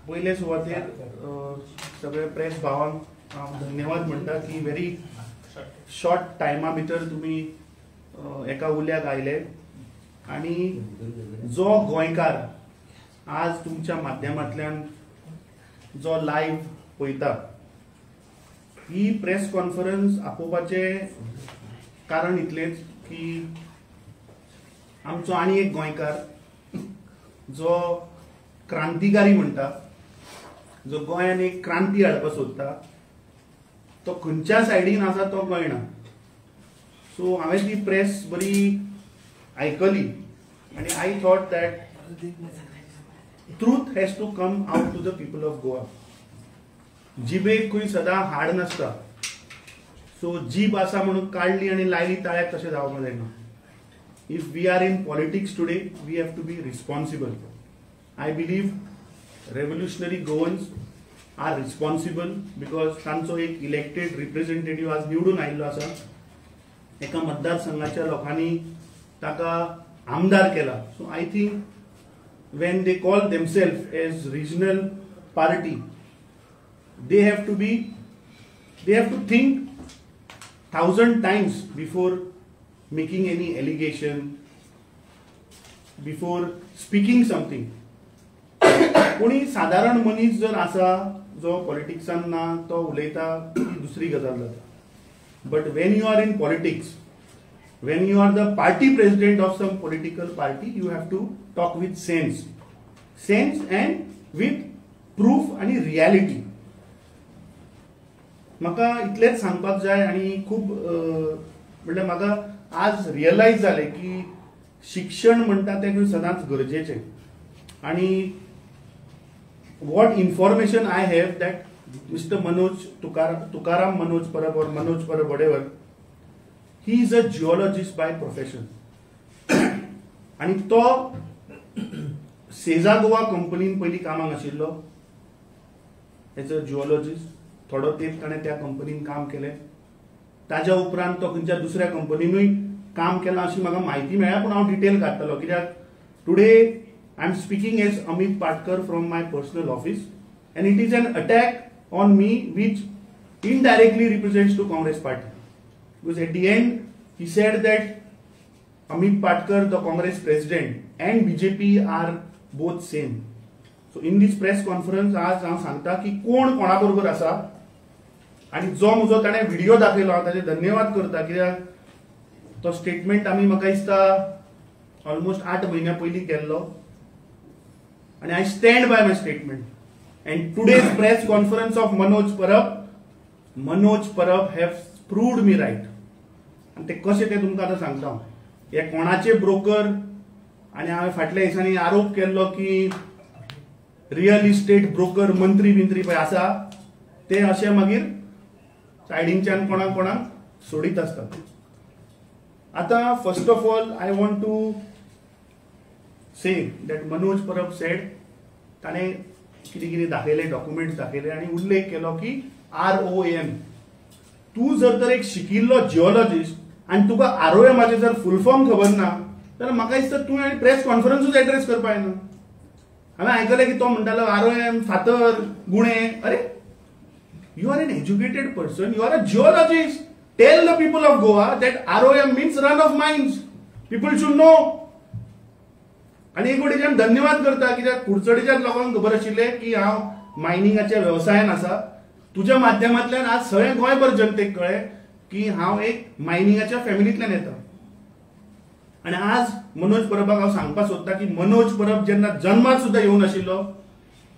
पहिले सुवातेर सगळे प्रेस भावांक हांव धन्यवाद म्हणटा की व्हेरी शॉर्ट टायमा भितर तुमी एका उल्याक आयले आणि जो गोंयकार आज तुमच्या माध्यमांतल्यान जो लायव्ह पळयता ही प्रेस कॉन्फरन्स आपोवपाचे कारण इतलेंच की आमचो आनी एक गोंयकार जो क्रांतिकारी म्हणटा, जो गोंयान एक क्रांती हाडपाक सोदता, तो खंयच्या सायडीन आसा तो कळना. सो हांवें ती प्रेस बरी आयकली आनी I thought that truth has to come out to the people of Goa. जिबेक खंय सदां हाड नासता, सो जीब आसा म्हणून काडली आनी लायली ताळ्याक तशें जावपाक जायना. If we are in politics today we have to be responsible. I believe revolutionary Goans are responsible because तांचो एक इलेक्टेड रिप्रेझेंटेटिव्ह आज निवडून आयिल्लो आसा. एका मतदारसंघाच्या लोकांनी ताका आमदार केला. So I think when they call themselves as regional party, they have to think 1,000 times before making any allegation, before speaking something. कोणी साधारण मनीस जर आसा जो पॉलिटिक्सान ना तो उलयता ती दुसरी गजाल जाता. But when you are in politics, when you are the party president of some political party, you have to talk with sense and with proof आणि रियालिटी. म्हाका इतलेंच सांगपाक जाय आनी खूब म्हणल्यार म्हाका आज रियलायज जालें की शिक्षण म्हणटा तें सदांच गरजेचें. आणि what information I have that Mr. Tukaram Manoj Parab or Manoj Parab, whatever, he is a geologist by profession. आणि तो सेजा गोवा कंपनीन पयलीं कामाक आशिल्लो एज अ जिओलॉजिस्ट. थोडो तेंप ताणें त्या कंपनीन काम केलें. ताज्या उपरांत तो खंयच्या दुसऱ्या कंपनीनूय काम केलां अशी म्हाका म्हायती मेळ्ळ्या, पूण हांव डिटेल काडटलो कित्याक today I am speaking as Amit Patkar from my personal office, and it is an attack on me which indirectly represents to Congress party. Because at the end he said that Amit Patkar, the Congress president, and BJP are both same. So in this press conference आज हांव सांगता की कोण कोणा बरोबर आसा आनी जो म्हजो ताणें व्हिडिओ दाखयलो हांव ताचे धन्यवाद करता. कित्याक तो स्टेटमेंट आमी म्हाका दिसता ऑलमोस्ट 8 म्हयन्या पयलीं केल्लो. And I stand by my statement. And today's press conference of Manoj Parab have proved me right. And ते कशें ते तुमकां आतां सांगता. हे कोणाचे ब्रोकर आनी हांवें फाटल्या दिसांनी आरोप केल्लो की रियल इस्टेट ब्रोकर मंत्री बिंत्री पळय आसा ते अशें मागीर सायडींच्यान कोणाक सोडीत आसतात. आतां first of all I want to say that Manoj Parab said ताणें कितें कितें दाखयले, डॉक्युमेंट्स दाखयले आनी उल्लेख केलो की ROM. तूं जर तर एक शिकिल्लो जिओलॉजिस्ट आनी तुका ROMाचें जर फूल फॉर्म खबर ना जाल्यार म्हाका दिसता तूं आनी प्रेस कॉन्फरन्सूच एड्रेस करपाक येना. हांवें आयकलें की तो म्हणटालो ROM फातर गुणे. अरे you are an educated person, you are a geologist. Tell the people of Goa that ROM means run of mines. People should know. आणि एक वटेच्यान धन्यवाद करता कित्याक कुडचडेच्या लोकांक खबर आशिल्लें की हांव मायनिंगाच्या व्यवसायान आसा. तुज्या माध्यमांतल्यान आज सगळें गोंयभर जनतेक कळ्ळें की हांव एक मायनिंगाच्या फॅमिलींतल्यान येता. आनी आज मनोज परबाक हांव सांगपाक सोदता की मनोज परब जेन्ना जन्माक सुद्दां येवं नाशिल्लो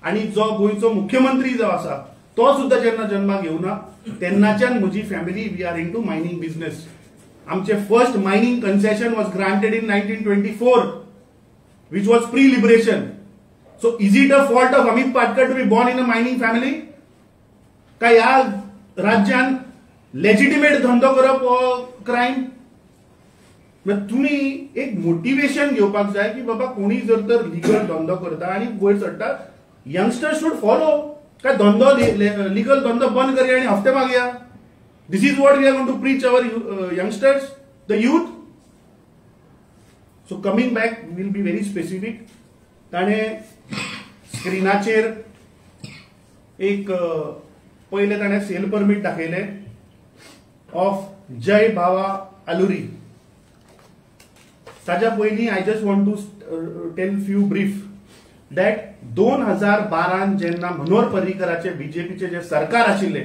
आनी जो गोंयचो मुख्यमंत्री जो आसा तो सुद्दां जेन्ना जन्माक येवना तेन्नाच्यान म्हजी family we are into mining business. आमचें first mining concession was granted in 1924. which was pre-liberation. So is it a fault of Amit Patkar to be born in a mining family? का ह्या राज्यान लेजिटिमेट धंदो करप हो crime? तुम्ही एक motivation घेवपाक जाय की बाबा कोणी जर तर लिगल धंदो करता आनी वयर चडटा, यंगस्टर्स शुड फॉलो. काय धंदो लिगल धंदो बंद करूया आनी हफ्ते मागया. This is what we are going to preach our youngsters, the youth. So coming back will be very specific. ताणे स्क्रिनाचेर एक पहिले ताणें सेल परमीट दाखयले ऑफ जय भावा आलुरी. ताच्या पयलीं I just want to tell few brief that 2012 जेन्ना मनोहर पर्रीकराचे बीजेपीचे जे सरकार आशिल्ले,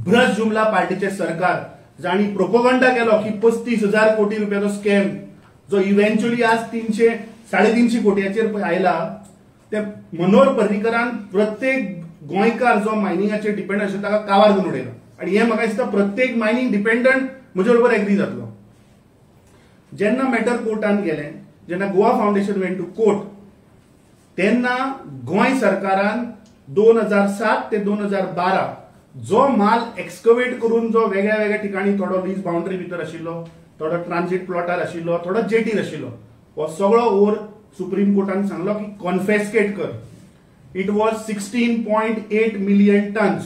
भ्रश जुमला पार्टीचे सरकार, जाणी प्रोपोगंडा केलो की 35,000 कोटी रुपयाचो स्कॅम जो इव्हेंच्युअली आज 300-350 कोटयाचेर आयला, ते मनोहर पर्रीकरान प्रत्येक गोंयकार जो मायनिंगाचेर डिपेंड आशिल्लो ताका कावार करून उडयलो. आनी हें म्हाका दिसता प्रत्येक मायनिंग डिपेंडंट म्हजे बरोबर एग्री जातलो. जेन्ना मॅटर कोर्टान गेलें, जेन्ना Goa foundation went to court, तेन्ना गोंय सरकारान 2007 ते 2012 जो माल एक्सकवेट करून जो वेगळ्या वेगळ्या ठिकाणी थोडो लीज बाउंड्री भितर आशिल्लो, थोडो ट्रान्झिट प्लॉटार आशिल्लो, थोडो जेटीर आशिल्लो, हो सगळो ओवर सुप्रीम कोर्टान सांगलो की कॉन्फेस्केट कर. It was 16.8 million tons.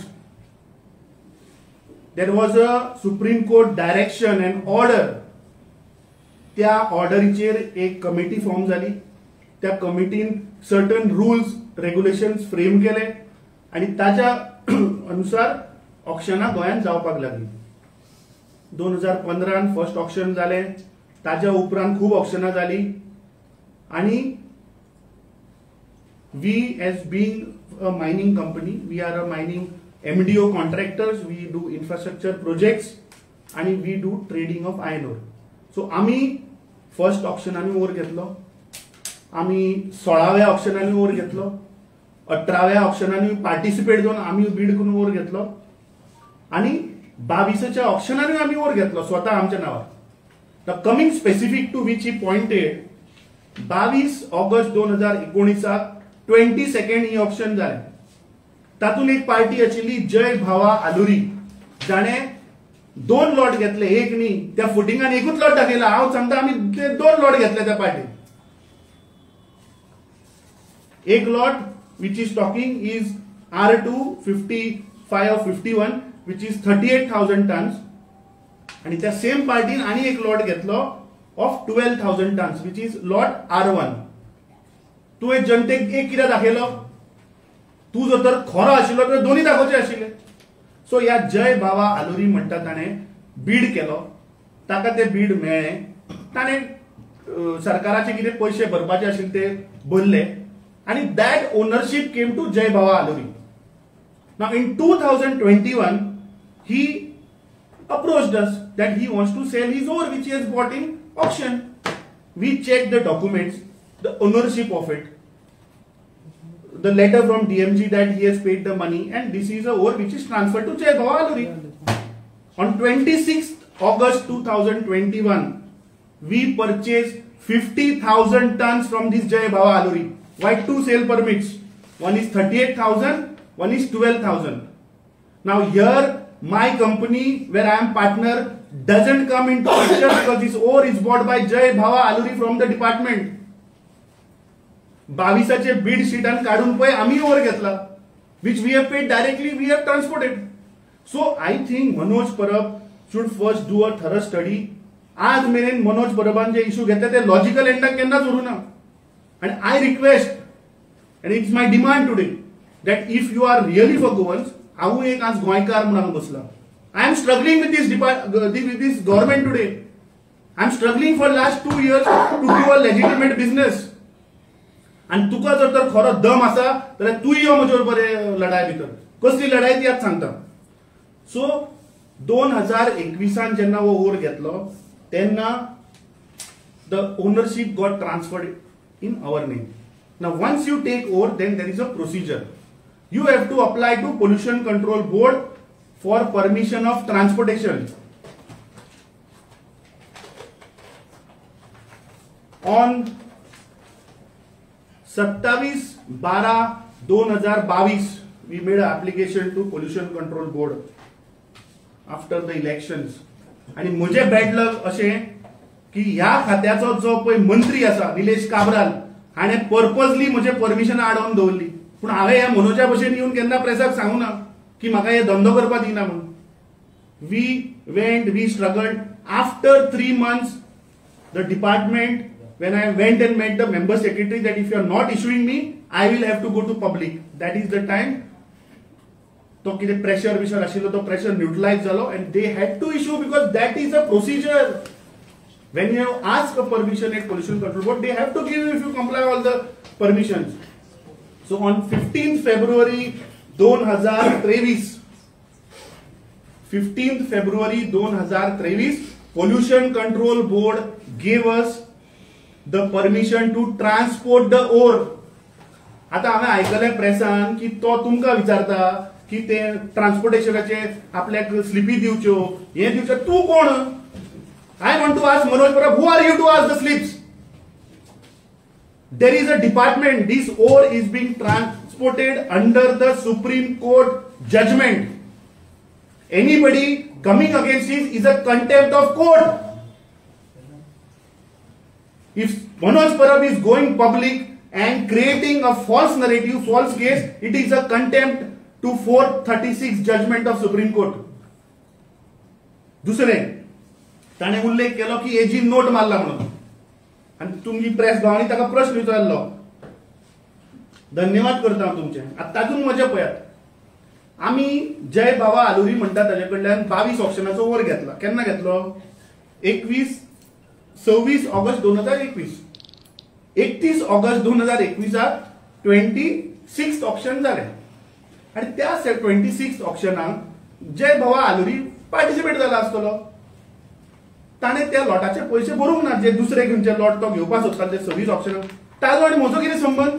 There was a supreme court direction and order. त्या ऑर्डरीचेर एक कमिटी फॉर्म जाली. त्या कमिटीन सर्टन रूल्स रेग्युलेशन्स फ्रेम केले आणि ताच्या अनुसार ऑक्शनां गोंयांत जावपाक लागली. 2015 फर्स्ट ऑक्शन जालें. ताच्या उपरांत खूब ऑक्शनां जाली आणि we as being a mining company, we are a mining MDO contractors, we do infrastructure projects and we do trading of iron ore. So आम्ही फर्स्ट ऑक्शनांनी ओर घेतलो, आम्ही 16व्या ऑक्शनांनी ओर घेतलो, 18व्या ऑक्शनांनी पार्टिसिपेट जावन आम्ही बीड करून ओर घेतलो आणि 22च्या ऑक्शनांनी आम्ही ओर घेतलो स्वतः आमच्या नावार. Now coming specific to which he pointed, 22 August 2019 22nd he option जालें. तातून एक पार्टी आशिल्ली जय भावा आलुरी, जाणे 2 लॉट घेतले, एक न्ही, त्या फुटिंगान एकूच लॉट दाखयला. हांव सांगता आमी 2 लॉट घेतले त्या पार्टीन. एक lot which is talking is R2 55 or 51 which is 38,000 tons आणि त्या सेम पार्टीन आणि एक लॉट घेतलो of 12,000 tons which is lot R1. तू एक जनतेक एक कितें दाखयलो, तू जर तर खरो आशिल्लो तर दोन्ही दाखोवचे आशिल्ले. सो ह्या जय भावा आलुरी म्हणटा ताणें बीड केलो, ताका ते बीड मेळ्ळें, ताणें सरकाराचे कितें पयशे भरपाचे आशिल्ले ते भरले आणि that ownership came to Jai Bhava आलुरी. Now in 2021 he approached us that he wants to sell his ore which he has bought in auction. We checked the documents, the ownership of it, the letter from DMG that he has paid the money, and this is a ore which is transferred to Jai Bhava Aluri. On 26th August 2021, we purchased 50,000 tons from this Jai Bhava Aluri. Why 2 sale permits? One is 38,000, one is 12,000. Now here my company where I am partner doesn't come into picture because this ore is bought by Jai Bhava Aluri from the department. 22चे bid शीटान काढून पळय आम्ही or घेतला, which we have paid directly, we have transported. So I think Manoj Parab should first do a thorough study. आज मेरेन मनोज परबान जे issue घेतले ते लॉजिकल एंडाक केन्नाच उरूना. And I request, and it's my demand today, that if you are really for Goans, हांव एक आज गोंयकार म्हणून बसला. I am struggling with this government today. I am struggling for last 2 years to do a legitimate business. आणि तुका जर तर खरो दम आसा जाल्यार तूं यो म्हजे बरोबर लढाय भितर. कसली लढाय ती आज सांगता. सो 2021 जेन्ना हो ओर घेतलो तेन्ना the ownership got transferred in our name. Now once you take over then there is a procedure. You have to apply to Pollution Control Board for permission of transportation. On 27/12/2022, we made an application to Pollution Control Board after the elections. आणि म्हजे bad लक अशें की ह्या खात्याचो जो पळय मंत्री आसा निलेश काब्राल हाणें पर्पजली म्हजे परमिशनां आडोवन दवरली. पूण हांवें ह्या मनोजा भशेन येवन केन्ना प्रेसाक सांगूं ना की म्हाका हे धंदो करपाक दिना म्हणून. We struggled. After 3 months the department, when I went and met the member secretary, that if you are not issuing me, I will have to go to public. That is the time तो कितें pressure बिशर आशिल्लो तो pressure neutralize जालो and they had to issue because that is a procedure. When you ask a permission at Pollution Control Board, they have to give you if you comply all the permissions. So on 15th February 2023, 15th February 2023, Pollution Control Board gave us the permission to transport the ore. आता हांवें आयकलें प्रेसान की तो तुमकां विचारता की ते ट्रान्सपोर्टेशनाचे आपल्याक स्लिपी दिवच्यो हे दिवच्यो. तूं कोण? I want to ask Manoj Parab, who are you to ask the slips? There is a department. This ore is being transported under the Supreme Court judgment. Anybody coming against this is a contempt of court. If Manoj Parab is going public and creating a false narrative, false case, it is a contempt to 436 judgment of Supreme Court. दुसरे ताणे उल्लेख केलो की ag note मारला म्हणून आणि तुमची press भावांनी ताका प्रश्न विचारलो. धन्यवाद करता हांव तुमचे. आतां तातूंत मजा पळयात. आमी जय बाबा आलुरी म्हणटा ताजे कडल्यान 22 ऑप्शनाचो ओवर घेतला. केन्ना घेतलो? 26 ऑगस्ट 2021. 31 ऑगस्ट 2021 26 ऑप्शन जाले आणि त्या 26 ऑप्शनाक जय बाबा आलुरी पार्टिसिपेट जाला आसतलो. ताणे त्या लॉटाचे पैसे भरूंक ना. जे दुसरे खंयचे लॉट तो घेवपाक सोदता ते 26 ऑप्शनाक ताजो आनी म्हजो कितें संबंध?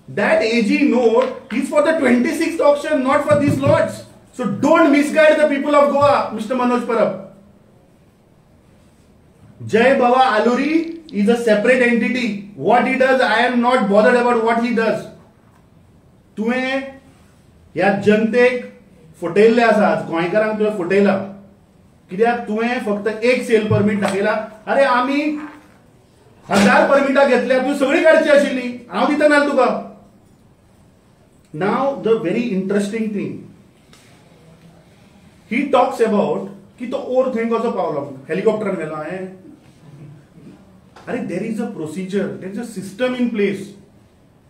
That AG note is for the 26th option, not for these lots. So don't misguide the people of Goa, mister Manoj Parab. Jai Baba Aluri is a separate entity. What he does, I am not bothered about what he does. तुवें ह्या जनतेक फटयल्ले आसा, गोंयकारांक तुवें फटयला. कित्याक तुवें फक्त एक सेल परमीट दाखयला. अरे आमी 1000 परमिटां घेतल्या, तूं सगळी काडची आशिल्ली. हांव दिता नाल तुका. Now the very interesting thing, he talks about की तो ओर थंय कसो पावलो, हेलिकॉप्टरान गेलो हांवें. अरे देर is a procedure, there is a system in place.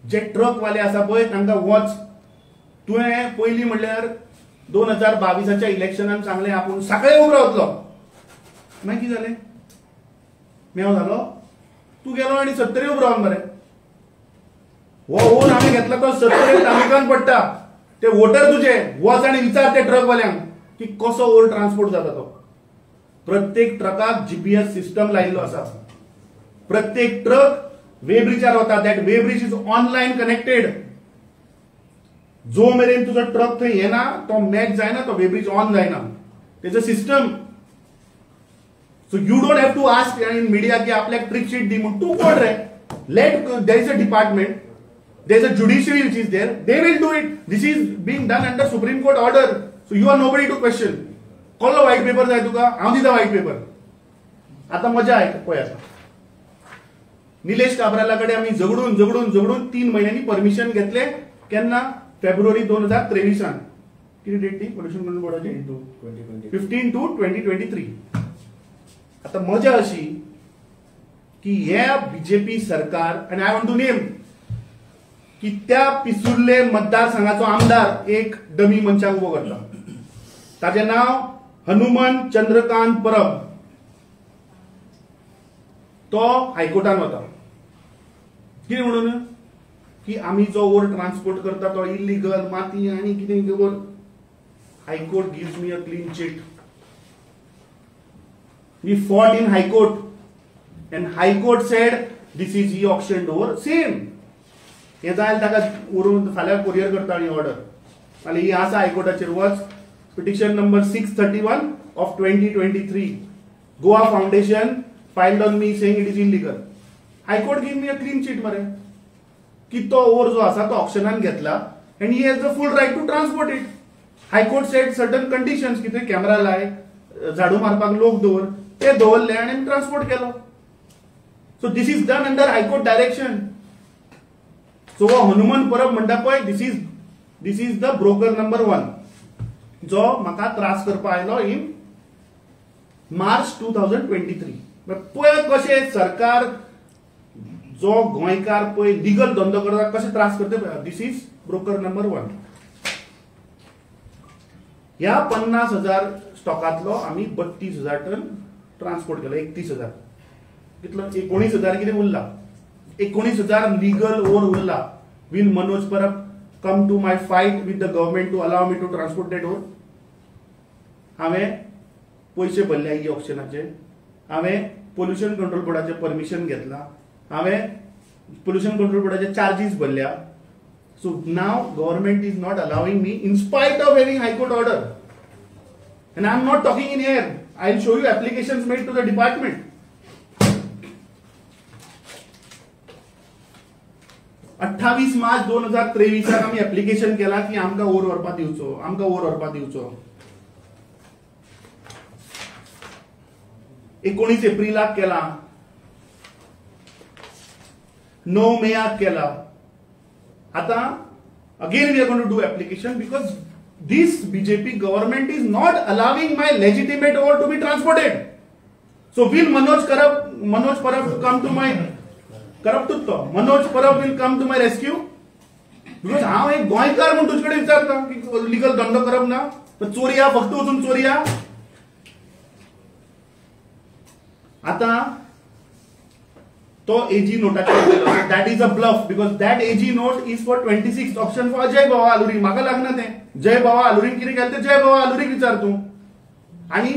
जे ट्रक वाले आसा पळय तांकां वच. तुवें पयलीं म्हणल्यार 2022च्या इलेक्शनान सांगलें आपूण सकाळी उबो रावतलो. मागीर कितें जालें? मेव जालो. तूं गेलो आनी 70 उबो रावन मरे. हो ओन हांवें घेतला तो 70 तालुक्यान पडटा. ते वोटर तुजे वच आनी विचार ते ट्रक वाल्यांक की कसो ओर ट्रान्सपोर्ट जाता तो. प्रत्येक ट्रकाक जीपीएस सिस्टम लायिल्लो आसा. प्रत्येक ट्रक वे ब्रिजार वता. That way bridge is online connected. जो मेरेन तुजो ट्रक थंय येना तो मॅच जायना, तो वे ब्रिज ऑन जायना. तेज a system. So you don't have to ask in media की आपल्याक ट्रिक शीट दी म्हणून. तू कोण रे? Let there is a department, there is a judiciary which is there, they will do it. This is being done under supreme court order. So you are nobody to question. कसलो white paper जाय तुका? हांव दिता white paper. आता मजा आहे पळयात. निलेश काब्राला कडे आम्ही झगडून झगडून झगडून 3 महिन्यांनी परमिशन घेतले. केन्ना? फेब्रुवारी 2023. किती डेट ती पोल्युशन कंट्रोल बोर्डाची? 15 to 2023. आता मजा अशी की ह्या बीजेपी सरकार, आणि आय वॉन्ट टू नेम, की त्या पिसुर्ले मतदारसंघाचो आमदार एक डमी मनशाक उबो करता. ताचे नाव हनुमंत चंद्रकांत परब. तो हायकोर्टान वता. कितें म्हणून? की आमी जो ओर ट्रान्सपोर्ट करता तो इल्लीगल, माती आनी कितें घेवन. High court gives me a clean chit. We fought in high court and high court said this is the option over same. हे जायला ताका व्हरून फाल्यां कोरियर करता आनी ऑर्डर. फाल्यां ही आसा हायकोर्टाचेर. वच petition number 631 of 2023. Goa Foundation filed on me saying it is illegal. High Court gave me a clean sheet mare. की तो ओर जो आसा तो ऑक्शनान घेतला and he has the full right to transport it. High Court said certain conditions की ते camera लाय, झाडू मारपाक लोक दवर, ते दवरले आणि ट्रान्सपोर्ट केलो. So this is done under high court direction. So हो हनुमंत परब म्हणटा पळय, दिस इज द ब्रोकर नंबर 1 जो म्हाका त्रास करपा आयलो इन मार्च 2023. पळय कशे सरकार जो गोंयकार पळय लिगल धंदो करता कशे त्रास करता. दिस इज ब्रोकर नंबर 1. ह्या 50,000 स्टॉकातलो आम्ही 32,000 टन ट्रान्सपोर्ट केलो. 31,000 कितलो 19,000 कितें उरला. 19,000 लीगल ओर उरला. Will Manoj Parab come to my fight with the government to allow me to transport that ore? हांवें पैसे भरले ई ऑक्शनाचे. हांवें पोल्युशन कंट्रोल बोर्डाचे परमिशन घेतला. हांवें पोल्युशन कंट्रोल बोर्डाचे चार्जीस भरल्या. So now government is not allowing me in spite of having high court order. And I am not talking in air. I will show you applications made to the department. 28 March 2023 आम्ही application केला की आमकां or व्हरपा दिवचो, आमकां or व्हरपा दिवचो. 19 एप्रिलाक केला, 9 मेयाक केला. आता again we are going to do application because this BJP government is not allowing my legitimate ore to be transported. So will Manoj Parab come to my करप्टूच तो Manoj Parab will come to my rescue. Because हांव एक गोंयकार म्हणून तुजे कडेन विचारता की लिगल धंदो करप ना, चोरया फक्त वचून चोरया. आता तो एजी नोटाचेर that is a bluff because that AG note is for 26 option for Jai Baba Aluri. म्हाका लागना तें. जय बाबा आलुरीन कितें केलें तें जय बाबा आलुरीक विचार तूं. आनी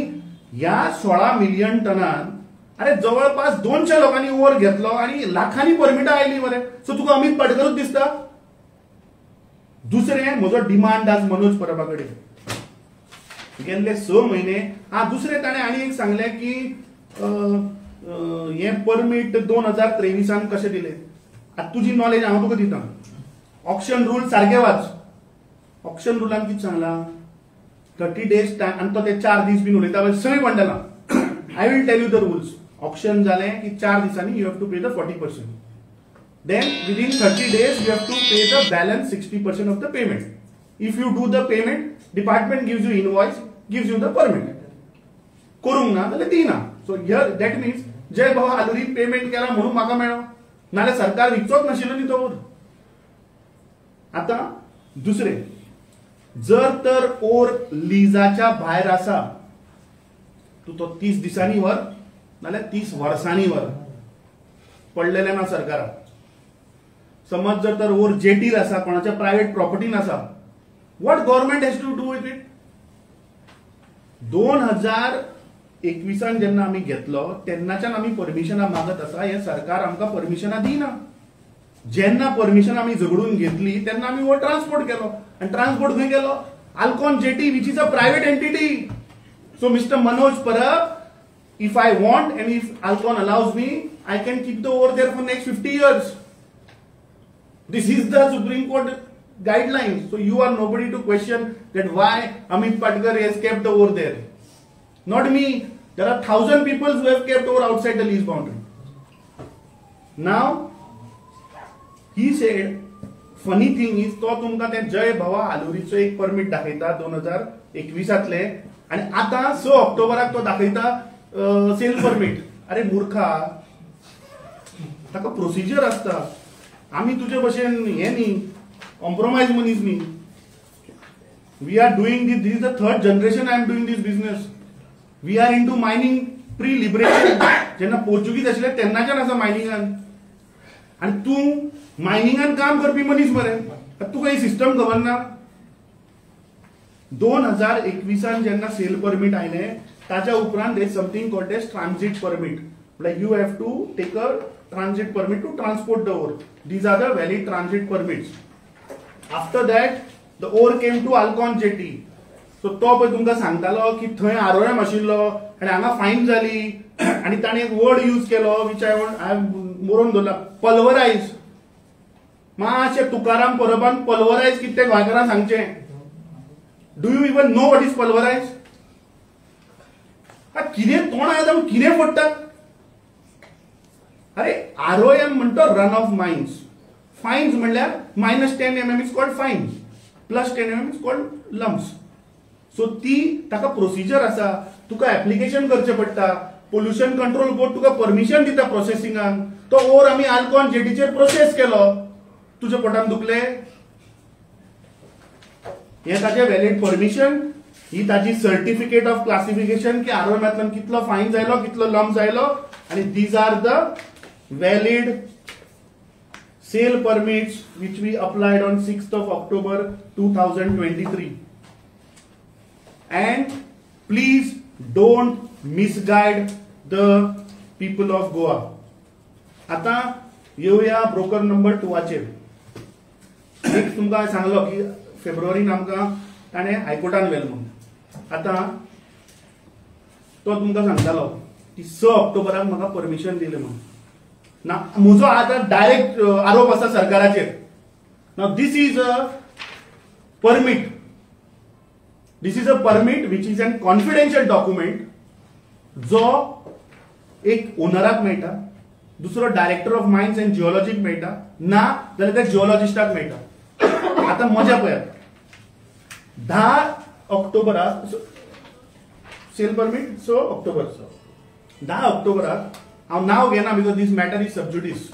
ह्या 16 मिलियन टनान अरे जवळपास 200 लोकांनी ओर घेतलो आणि लाखांनी परमिटां आयली मरे. सो तुका अमित पाटकरूच दिसता. दुसरें म्हजो डिमांड आज मनोज परबा कडेन गेल्ले 6 म्हयने. दुसरें ताणें आनी एक सांगलें की हे परमीट 2023 कशें दिलें. आतां तुजी नॉलेज हांव तुका दिता. ऑक्शन रूल सारके वाच. ऑक्शन रुलान कितें सांगलां 30 days टायम आनी तो ते 4 दीस बीन उलयता सगळीं म्हणटलां. I will tell you the rules. Auction जालें की 4 दिसांनी you have to pay the 40%. Then within 30 days you have to pay the balance 60% of the payment. If you do the payment department gives you invoice, gives you the permit. करूंक ना जाल्यार दिना. So here that means Jai Baba Aluri payment केला म्हणून म्हाका मेळ्ळो, नाल्यार सरकार विकचोच नाशिल्लो न्ही तो ओर. आता दुसरें, जर तर ओर लिजाच्या भायर आसा तू तो 30 दिसांनी व्हर नाल्यार 30 वर्सांनी व्हर. पडलेले ना सरकाराक. समज जर तर ओर जेटीर आसा, कोणाच्या प्रायव्हेट प्रॉपर्टीन आसा, what government has to do with it. 2021 जेन्ना आमी घेतलो तेन्नाच्यान आमी परमिशनां मागत आसा. हे सरकार आमकां परमिशनां दिना. जेन्ना परमिशन आमी झगडून घेतली तेन्ना आमी हो ट्रान्सपोर्ट केलो. आनी ट्रान्सपोर्ट खंय केलो? Alcon jetty which is a private entity. So mister Manoj Parab, if I want and if Alcon allows me, I can keep the ore there for next 50 years. This is the Supreme Court guidelines. So you are nobody to question that why Amit Patkar has kept the ore there. Not me. There are 1,000 people who have kept ore outside the lease boundary. Now, he said, funny thing is, तो तुमका ते जय बाबा आलुरीचो एक permit दाखयता 2021 आणि आता 6 ऑक्टोबराक तो दाखयता सेल परमिट. अरे मूर्खा, ताका प्रोसिजर असता. आम्ही तुझे भशेन हे न्ही, कॉम्प्रोमाइज मनीस न्ही. We are doing this is the 3rd generation I am doing this business. We are into mining pre liberation. जेन्ना पोर्चुगीज आशिल्ले तेन्नाच्यान आसा मायनिंगान. आणि तू मायनिंगान काम करपी मनीस मरे. तुका ही सिस्टम खबर ना. 2021 जेन्ना सेल परमिट आयले ताच्या उपरांत there is something called as transit permit. Like you have to take a transit permit to transport the ore. These are the valid transit permits. After that the ore came to Alcon jetty. So तो पळय तुमकां सांगतालो की थंय ROM आशिल्लो आनी हांगा फायन जाली आनी ताणें एक वर्ड यूज केलो विच आय बरोवन दवरला, पल्वरायज. मातशें तुकाराम परबान पल्वरायज कितें तें गोंयकारांक सांगचें. Do you even know what is pulverise? कितें तोंड येता कितें फोडटा. अरे आरओएम म्हणतो रन ऑफ मायन्स. फायन्स म्हणल्यार -10 mm is called finance, +10 mm is called lumps. So ती ताका प्रोसिजर आसा. तुका ऍप्लिकेशन करचें पडटा. पोल्युशन कंट्रोल बोर्ड तुका परमिशन दिता प्रोसेसिंगाक. तो ओर आमी आल्कॉन जेटीचेर प्रोसेस केलो. तुज्या पोटान दुखले. हे ताचें वॅलिड परमिशन ही ताची सर्टिफिकेट ऑफ क्लासिफिकेशन की आरोग्यांतल्यान कितलो फायन जायलो कितलो लंप जायलो आणि these are the valid sale permits which we applied on 6th of October 2023. And please don't misguide the people of Goa. आता येऊया ब्रोकर नंबर 2 वाचेर. एक तुमका सांगलो की फेब्रुवारीन आमकां ताणे हायकोर्टान व्हेलो म्हणून. आता तो तुमकां सांगतालो की 6 ऑक्टोबराक म्हाका परमिशन दिलें म्हणून. ना म्हजो आता डायरेक्ट आरोप आसा सरकाराचेर. Now this is a permit. This is a permit which is an confidential document जो एक ओनराक मेळटा, दुसरो डायरेक्टर ऑफ मायन्स अँड जिओलॉजीक मेळटा, ना जाल्यार त्या जिओलॉजिस्टाक मेळटा. आता मजा पळयात. 10 ऑक्टोबराक सेल परमिट 6 ऑक्टोबर 10 ऑक्टोबराक हांव नाव घेना because this matter is sub judice.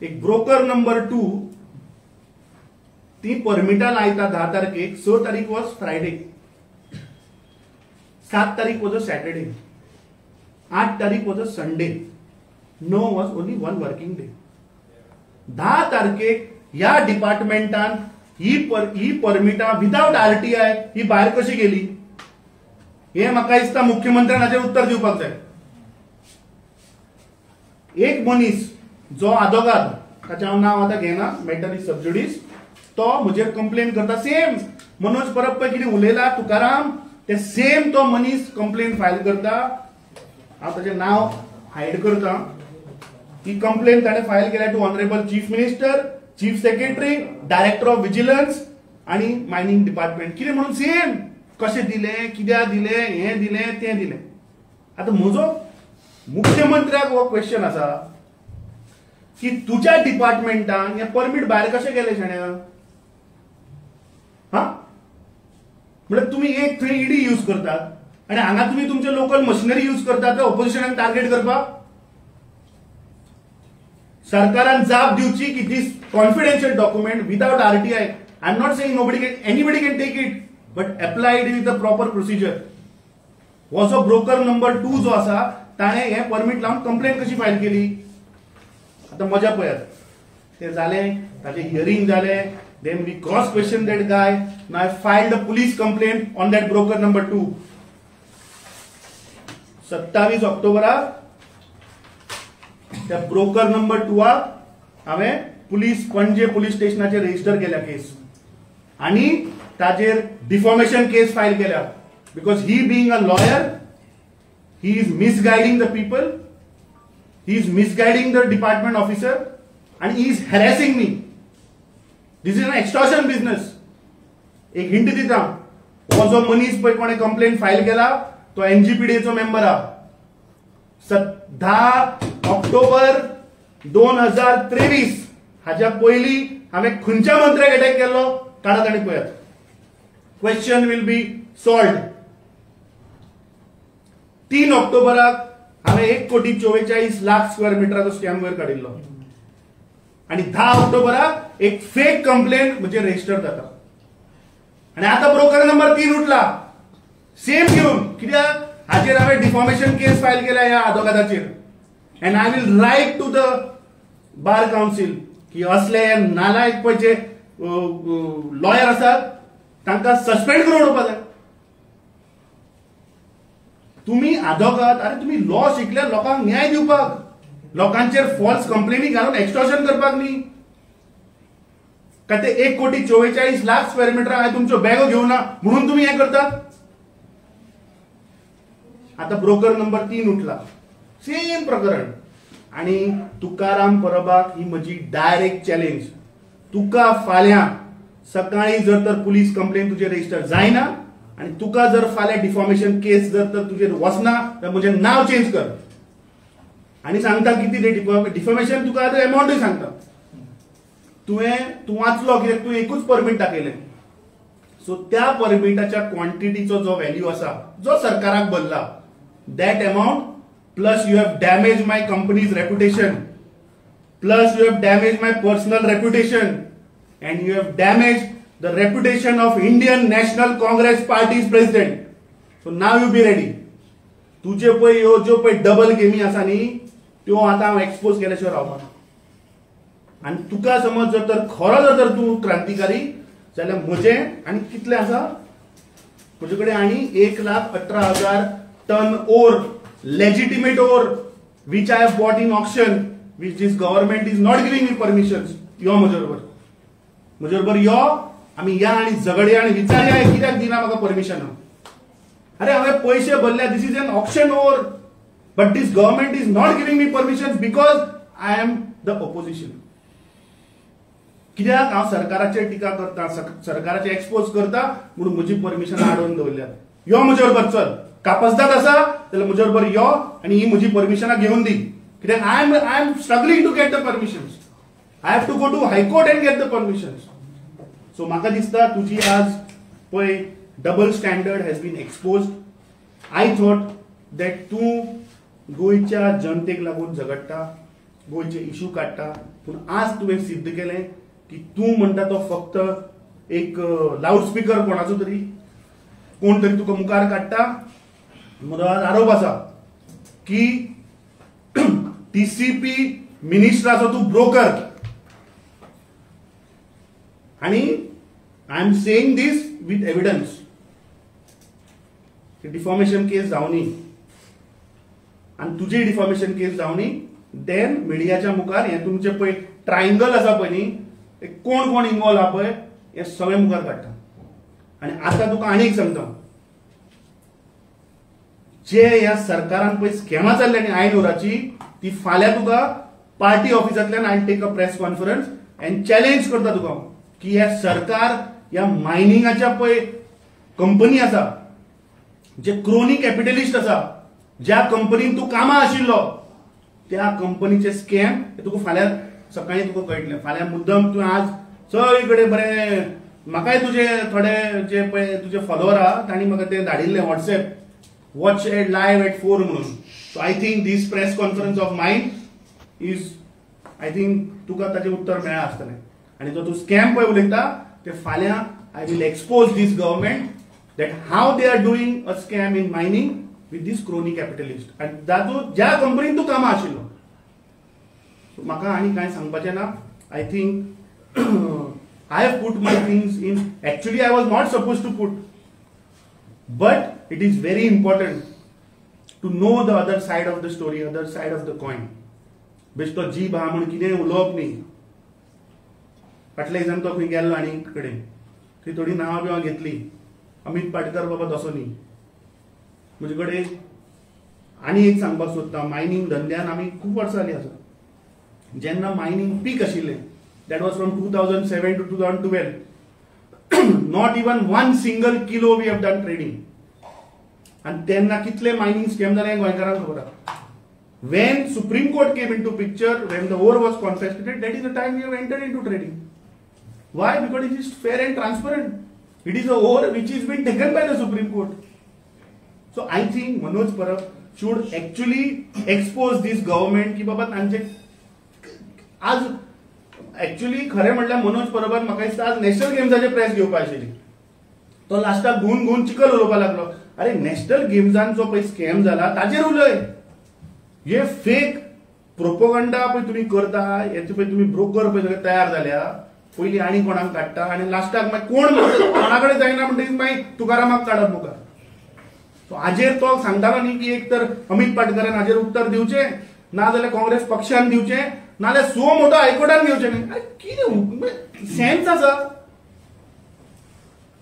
एक ब्रोकर नंबर 2 ती परमिटा लायता 10 तारखेक. 6 तारीख वॉज फ्रायडे, 7 तारीख वॉज अ सॅटर्डे, 8 तारीख was a Sunday, 9 was only 1 working day. 10 तारखेक ह्या डिपार्टमेंटान ही परमिटा विदाउट आरटीआय ही भायर कशी गेली हे म्हाका दिसता मुख्यमंत्र्यान हाचेर उत्तर दिवपाक जाय. एक मनीस जो आदोगाद, ताचें हांव नांव आतां घेना, मॅटर इज सबजुडिस, तो म्हजेर कंप्लेन करता. सेम मनोज परब पळय कितें उलयला तुकाराम, ते सेम तो मनीस कंप्लेन फायल करता. हांव ताचें नांव हायड करता. ही कंप्लेन ताणें फायल केल्या to honourable chief minister, chief secretary, director of vigilance आनी मायनिंग डिपार्टमेंट. कितें म्हणून सेम कशें दिलें, कित्याक दिलें, हें दिलें, तें दिलें. आतां म्हजो मुख्यमंत्र्याक हो क्वेश्चन आसा की तुज्या डिपार्टमेंटान हे परमीट भायर कशें गेले शाण्या? हा म्हणजे तुम्ही एक थंय ईडी यूज करतात आणि हांगा तुम्ही तुमचे लोकल मशिनरी यूज करतात ऑपोजिशनाक टार्गेट करपाक. सरकारान जाप दिवची की this confidential document without RTI, I am not saying anybody can take it, but applied with the proper procedure. हो जो ब्रोकर नंबर 2 जो आसा ताणे हे परमिट लावन कंप्लेंट कशी फायल केली. आता मजा पळयात. ते जालें, ताचे हियरिंग जालें, then we cross question that guy. Now I filed a police complaint on that broker number 2. 27 ऑक्टोबराक त्या ब्रोकर नंबर 2 हांवें पणजे पुलीस स्टेशनाचेर रजिस्टर केल्या केस आणि ताचेर डिफॉमेशन केस फायल केल्या. Because he being a lawyer, he is misguiding the people, he is misguiding the department officer and he is harassing me. This is an extortion business. एक hint दिता. हो जो मनीस पळय कोणे कंप्लेंट फायल केला तो एनजीपीडीचो मेंबर हा. 10 ऑक्टोबर 2023 हाच्या पयली हांवें खंयच्या मंत्र्याक अटॅक केल्लो काढात आनी पळयात. Question will be solved. 3 ऑक्टोबराक हांवें 1,44,00,000 स्क्वेअर मिटराचो स्टॅम्प वयर काडिल्लो आणि 10 ऑक्टोबराक एक फेक कंप्लेंट म्हणजे रजिस्टर जाता. आणि आता ब्रोकर नंबर 3 उठला सेम घेऊन. कित्याक हाचेर हांवें डिफॉमेशन केस फायल केल्या ह्या आदोगादाचेर. And I will write to the bar council की असले नालायक पळय जे लॉयर आसात तांकां सस्पेंड करून उडोवपाक जाय. तुम्ही आदोगाद, अरे तुम्ही लॉ शिकल्यार लोकांक न्याय दिवपाक, लोकांचेर फॉल्स कंप्लेनी घालून एक्सटॉर्शन करपाक न्ही. काय ते 1,44,00,000 स्क्वेअर मिटर हांवें तुमच्यो बॅगो घेवना म्हणून तुम्ही हे करतात. आता ब्रोकर नंबर 3 उठला, सेम प्रकरण. आणि तुकाराम परबाक ही म्हजी डायरेक्ट चॅलेंज. तुका फाल्यां सकाळी जर तर पुलीस कंप्लेन तुजेर रजिस्टर जायना आणि तुका जर फाल्यां डिफॉमेशन केस जर तर तुजेर वचना तर म्हजें नाव चेंज कर. आणि सांगता किती ते डिफॉमेशन तुका आतां अमाउंटूय सांगता. तूं वाचलो कित्याक तूं एकूच परमीट दाखयलें. सो त्या परमिटाच्या क्वांटिटीचो जो व्हॅल्यू आसा जो सरकाराक भरला, that amount plus you have damage my companies reputation, plus you have damage my personal reputation, and you have damaged the reputation of Indian National Congress Party's president. So now you be ready. तुझे पळय ह्यो ज्यो पळय double गेमी आसा न्ही त्यो आतां हांव एक्सपोज केल्याशिवाय रावना. आनी तुका समज जर तर खरो जर तूं क्रांतिकारी जाल्यार म्हजें आनी कितलें आसा म्हजे कडेन आनी 1,18,000 ton ore legitimate ore which I have bought in auction, which this government is not giving me permissions. यो म्हजे बरोबर यो आमी या आनी झगडया आनी विचारया कित्याक दिना म्हाका परमिशन. अरे हांवें पयशे भरल्या, this is an auction over, but this government is not giving me permission because I am the opposition. कित्याक हांव सरकाराचेर टिका करता, सरकाराचे एक्सपोज करता म्हणून म्हजी परमिशन आडोवन दवरल्या. यो म्हजे बरोबर चल, कापसदाद आसा जाल्यार म्हजे बरोबर यो आनी ही म्हजी परमिशनां घेवन दी. कित्याक I am struggling to get the permissions. I have to go to high court and get the permissions. So म्हाका दिसता तुजी आज पळय double standard has been exposed. I thought that तूं गोंयच्या जनतेक लागून झगडटा, गोंयचे इश्यू काडटा, पूण आज तुवें सिद्ध केलें की तूं म्हणटा तो फक्त एक लावडस्पीकर कोणाचो तरी, कोण तरी तुका मुखार काडटा. म्हजो आज आरोप आसा की टीसीपी मिनिस्टराचो तूं ब्रोकर. आणि I am saying this with evidence. Deformation case जावनी आणि तुजी डिफॉर्मेशन केस जावनी, देन मिडियाच्या मुखार हे तुमचे पळय ट्रायंगल आसा पळय न्ही, कोण कोण इन्वॉल्व आहा पळय हे सगळे मुखार काडटा. आणि आता तुका आनी एक सांगता, जे ह्या सरकारान पळय स्कॅमां चालल्या न्ही आयनोराची, ती फाल्यां तुका पार्टी ऑफिसांतल्यान I take a press conference and challenge करता तुका की हे सरकार ह्या मायनिंगाच्या पळय कंपनी आसा, जे क्रोनी कॅपिटलिस्ट आसा, ज्या कंपनीन तूं कामां आशिल्लो, त्या कंपनीचे स्कॅम तुका फाल्यां सकाळी तुका कळटलें. फाल्यां मुद्दम तूं आज सगळे कडेन बरें, म्हाकाय तुजे थोडे जे पळय तुजे फॉलोवर आहा तांणी म्हाका ते धाडिल्ले WhatsApp, watch it live at 4 म्हणून. So I think this press conference of mine is, I think तुका ताचें उत्तर मेळ्ळां आसतलें. आनी जो तूं स्कॅम पळय उलयता ते फाल्यां I will expose this government that how they are doing a scam in mining with this crony capitalist. And तातूंत ज्या कंपनीन तूं कामां आशिल्लो. म्हाका आनी कांय सांगपाचें ना. I think I have put my things in. Actually I was not supposed to put, but it is very important to know the other side of the story, other side of the coin. बेश्टो जीब आहा म्हूण कितेंय उलोवप न्ही. फाटल्या दिसांनी तो खंय गेल्लो आनी कडेन थंय थोडी नांवां बिवां घेतली. अमित पाटकर बाबा तसो न्ही. म्हजे कडेन आनी एक सांगपाक सोदता, मायनिंग धंद्यान आमी खूब वर्सां जालीं आसा. जेन्ना मायनिंग पीक आशिल्लें, that was from 2007 to 2012, not even one single kilo we have done trading. And तेन्ना कितले मायनिंग स्कॅम जाले हें गोंयकारांक खबर आहा. When Supreme Court came into picture, when the ore was confiscated, that is the time we have entered into trading. Why? Because it is fair and transparent. It is a ore which is been taken by the Supreme Court. So I think Manoj Parab should actually expose this government की बाबा तांचे आज actually खरें म्हटल्यार मनोज परबान म्हाका दिसता आज national गेम्साचे press घेवपाक आशिल्ली. तो लास्टाक घुवन चिकल उलोवपाक लागलो. अरे नॅशनल गेम्सान जो पळय स्कॅम जाला ताचेर उलय. हे फेक प्रोपोगंडा पळय तुमी करता, हेचे पळय तुमी ब्रोकर पळय सगळे तयार जाल्या. पयलीं आनी कोणाक काडटा आनी लास्टाक मागीर कोणा कडेन जायना म्हणटकीर मागीर तुकारामाक काडप मुखार. सो हाजेर तो सांगतालो न्ही की एक तर अमित पाटकरान हाजेर उत्तर दिवचें, ना जाल्यार काँग्रेस पक्षान दिवचें, नाल्यार सो मोठो हायकोर्टान घेवचें. अरे कितें सेन्स आसा?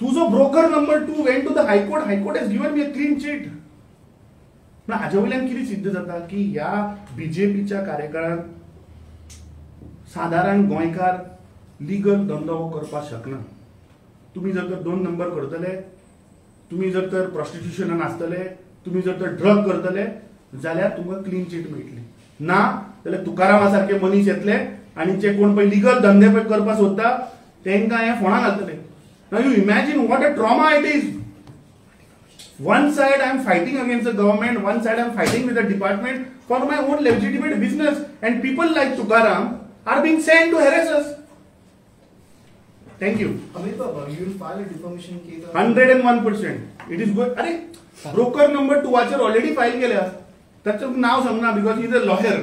तुजो broker number 2 went to the high court. High court has given me a clean chit. पूण हाजे वयल्यान कितें सिद्ध जाता की ह्या बीजेपीच्या कार्यकाळांत सादारण गोंयकार लीगल धंदो करपाक शकना. तुम्ही जर तर 2 नंबर करतले, तुम्ही जर तर प्रॉस्टिट्युशनान आसतले, तुम्ही जर तर ड्रग करतले जाल्यार तुमकां क्लीन चिट मेळटली. ना जाल्यार तुकारामा सारखे मनीस येतले आनी जे कोण पळय लीगल धंदे पळय करपाक सोदता तांकां हे फोंडां घालतले. Now you imagine what a trauma it is. One side I am fighting against the government, one side I am fighting with the department for my own legitimate business, and people like Tukaram are being sent to harass us. Thank you. Amit Baba, you will file a defamation case. 101%. It is good. अरे broker number 2 already file केल्या. त्याचं नाव सांग ना, because is a lawyer.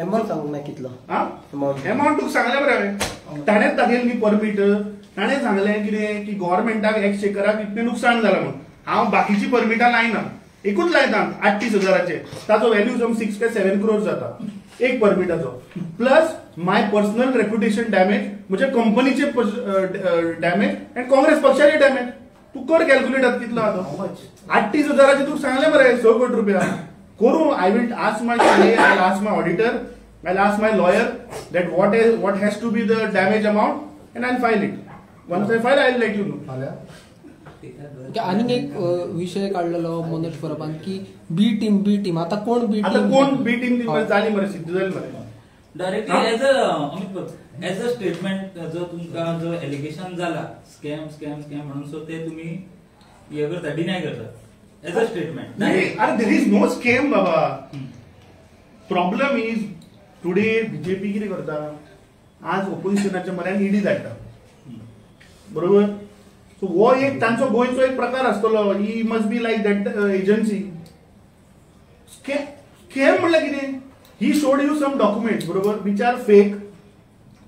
Amount सांगू ना कितलो. Amount तुका सांगले बरे. ताणेच दाखयलें न्ही परमीट. ताणें सांगलें कितें की गव्हर्नमेंटाक एक्सचेकराक इतलें नुकसाण जालां म्हणून. हांव बाकीची परमिटां लायना, एकूच लायता 38,000चे. ताचो व्हॅल्यू सम 6 ते 7 crore जाता एक परमिटाचो. प्लस माय पर्सनल रेप्युटेशन डॅमेज, म्हणजे कंपनीचे डॅमेज अँड काँग्रेस पक्षाचे डॅमेज. तू कर कॅल्क्युलेट आतां कितलो आहा. 38,000चे तुका सांगले मरे 6 कोटी रुपया करू. I will ask my CA, I ask my auditor, I ask my lawyer that what has to be the damage amount and I'll file it. Once I file, I'll let you know. आणि एक विषय काढलेलो मनोज परबान की बी team आता कोण बी team झाली मरे, सिद्ध झाली मरे. डायरेक्टली एज अ स्टेटमेंट जो तुमका जो एलिगेशन झाला स्कॅम म्हणून, सो ते तुम्ही हे करता, डिनाय करता एज अ स्टेटमेंट. अरे देर इज नो स्कॅम बाबा. प्रॉब्लेम इज टुडे बीजेपी कितें करता, आज ओपोजिशनाच्या म्हऱ्यान ईडी धाडटा, बरोबर. सो हो एक तांचो गोंयचो एक प्रकार आसतलो. He must be like that agency. Scam म्हणल्यार कितें, he showed you some documents, बरोबर, which are fake,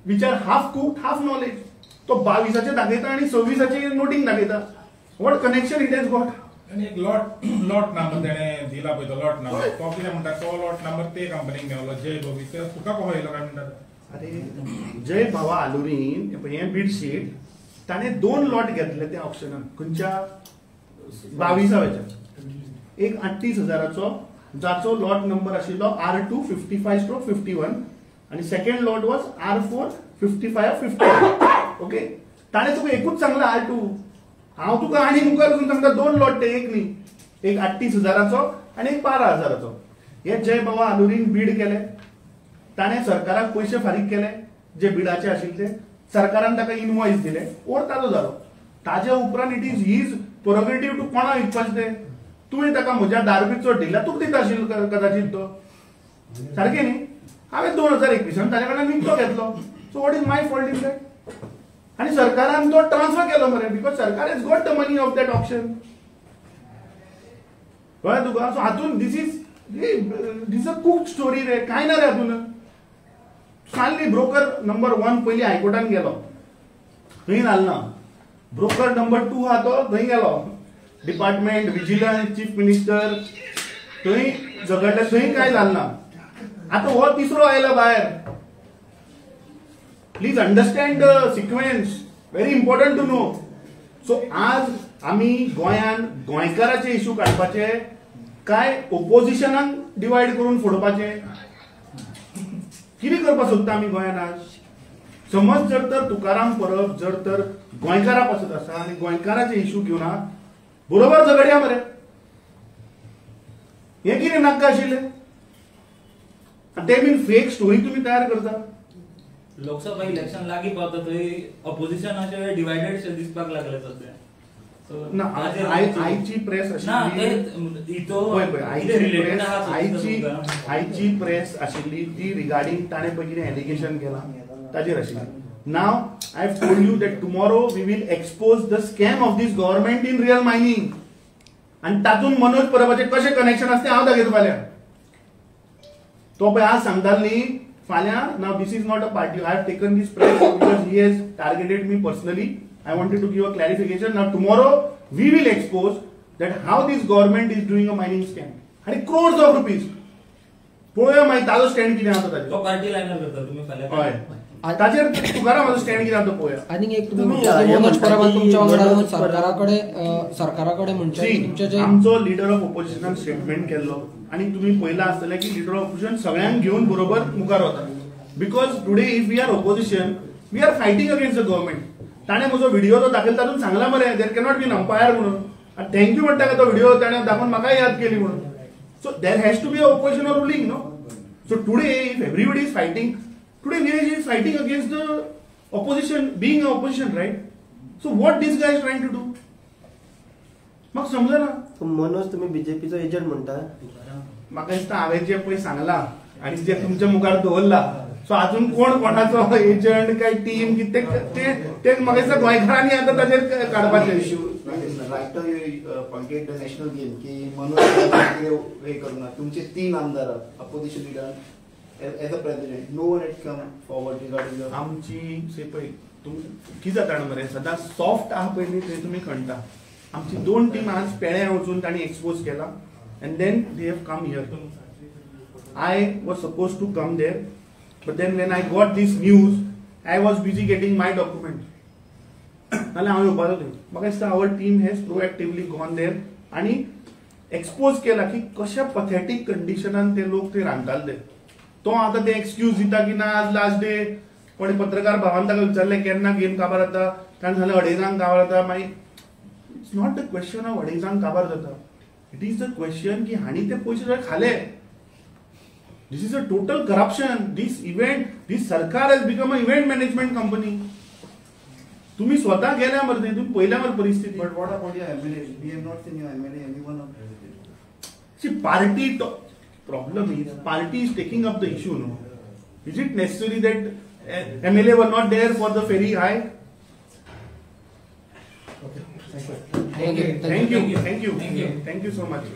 which are half cooked, half knowledge. तो 22चे दाखयता आणि 26चे नोटींग दाखयता. What connection it has got. आणि एक लॉट नंबर तेणे दिला पळय, तो लॉट नंबर तो कितें म्हणटा, तो लॉट नंबर ते कंपनीक मेळलो जय भोवी. ते तुका कहो येयलो काय म्हणटा. अरे जय भावा आलुरीन हे बीडशीट ताणें 2 लॉट घेतले त्या ऑप्शनान. खंयच्या 22व्याच्या. एक 38,000चो जाचो लॉट नंबर आशिल्लो R2 55/51 आणि second lot was R4 55/50. Okay. ताणें तुका एकूच सांगला R2. हांव तुका आनी मुखार वचून सांगता 2 लॉट ते, एक न्ही. एक 38,000चो आणि एक 12,000चो. हे जय बाबा आलुरीन बीड केले. ताणें सरकाराक पयशे फारीक केले जे बिडाचे आशिल्ले. सरकारान ताका इनवॉइस दिले, ओर ताजो जालो. ताज्या उपरांत इट इज हीज प्रोगेटिव्ह टू कोणा विकपाचें तें. तुवें ताका म्हज्या 10 रुपये चड दिला, तुका दिता आशिल्लो कदाचित तो. सारकें न्ही. हांवें 2021 ताजे कडल्यान विकतो घेतलो. So what is my fault in that. आणि सरकारान तो ट्रान्सफर केलो मरे, बिकॉज सरकार has got the money of that option. कळ्ळें तुका. सो हातून दिस इज अ कुक स्टोरी रे. काय ना रे हातून. सांगली ब्रोकर नंबर 1 पयली हायकोर्टान गेलो, थंय जालना. ब्रोकर नंबर 2 हा तो थंय गेलो, डिपार्टमेंट, विजिलन्स, चीफ मिनिस्टर, थंय झगडले, थंय काय जालना. आता हो 3रो आयला भायर. Please understand the sequence, very important to know. So आज आमी गोंयान गोंयकाराचे इश्यू काडपाचे काय ओपोजिशनाक डिवायड करून फोडपाचे, कितें करपाक सोदता आमी गोंयान आज. समज जर तर तुकाराम परब जर तर गोंयकारा पासत आसा आनी गोंयकाराचे इश्यू घेवन बरोबर झगडया मरे. हे कितें नाका आशिल्लें. ते बीन फेक स्टोरी तुमी तयार करता. लोकसभा इलेक्शन लागीं पावता थंय ऑपोजिशनाचे डिवायडेड दिसपाक लागले सध्या. ना आयची प्रेस आयची प्रेस आशिल्ली ती रिगार्डिंग ताणें पळय कितें एलिगेशन केलां ताजेर आशिल्ली. Now I have told you that tomorrow we will expose the scam of this government in real mining. आनी तातूंत मनोज परबाचें कशें कनेक्शन आसा तें हांव दाखयता फाल्यां. तो पळय आज सांगतालो न्ही फाल्यां. Now this is not a party. I have taken this press because he has targeted me personally. I wanted to give a clarification. Now tomorrow we will expose that how this government is doing a mining scam. आणि crores of rupees. पळोवया मागीर ताजो stand कितें आसा ताजेर. तो party liner करता तुमी फाल्यां. हय. ताजेर तुकारामाचो स्टँड कितें आसा तो पळोवया. आणि एक तुम्ही मनोज परबान तुमच्या वांगडा सरकाराकडे म्हणजे तुमचे जे आमचो लिडर ऑफ ओपोजिशनान स्टेटमेंट केल्लो आणि तुम्ही पळयलां आसतलें की लिडर ऑफ ओपोजिशन सगळ्यांक घेवन बरोबर मुखार वता. Because today if we are opposition we are fighting against the government. ताणें म्हजो व्हिडिओ जो दाखयला तातूंत सांगला मरे देर कॅनॉट बी अंपायर म्हणून. थँक्यू म्हणटा का तो व्हिडिओ ताणें दाखोवन म्हाका याद केली म्हणून. So there has to be a opposition ruling no. So today if everybody is fighting, today village is fighting against the opposition, being a opposition, right. So what this guy is trying to do म्हाका समजना. मनोज तुम्ही बीजेपीचो agent म्हणटा. म्हाका दिसता हांवें जें पळय सांगलां आनी जें तुमच्या मुखार दवरलां सो अजून कोण कोणाचो एजंट काय टीम ते म्हाका दिसता गोंयकारांनी आतां ताचेर काडपाचें issue writer pointed the national game की मनोज हे करूना तुमचे 3 आमदार opposition leader as a president no one had come forward regarding आमची पळय कितें जाता मरे सदां सॉफ्ट आहा पळय ते तुमी खणटा आमची 2 टीम आज पेड्या वचून तांणी एक्सपोज केला and then they have come here I was suppose to come there but then when I got this news I was busy getting my document नाल्यार हांव येवपाचो थंय म्हाका दिसता our team has proactively gone there आनी expose केला की कशा पथेटीक कंडिशनान ते लोक ते रांदताले तो आतां ते एक्सक्यूज दिता की ना आज लास्ट डे कोणी पत्रकार भावान ताका विचारलें केन्ना गेम काबार जाता ताणें सांगलें 2:30 काबार जाता मागीर it's not the question of 2:30 काबार जाता इट इज द क्वेश्चन की हांणी ते पयशे जर खाले this is a total corruption this सरकार has become a event management company तुम्ही स्वतः गेल्या मरे तुम्ही पहिल्या मरे परिस्थिती but what about your MLA we have not seen your MLA anyone of president C party problem is party is taking up the issue no is it necessary that MLA were not there for the ferry hike Thank you. thank you so much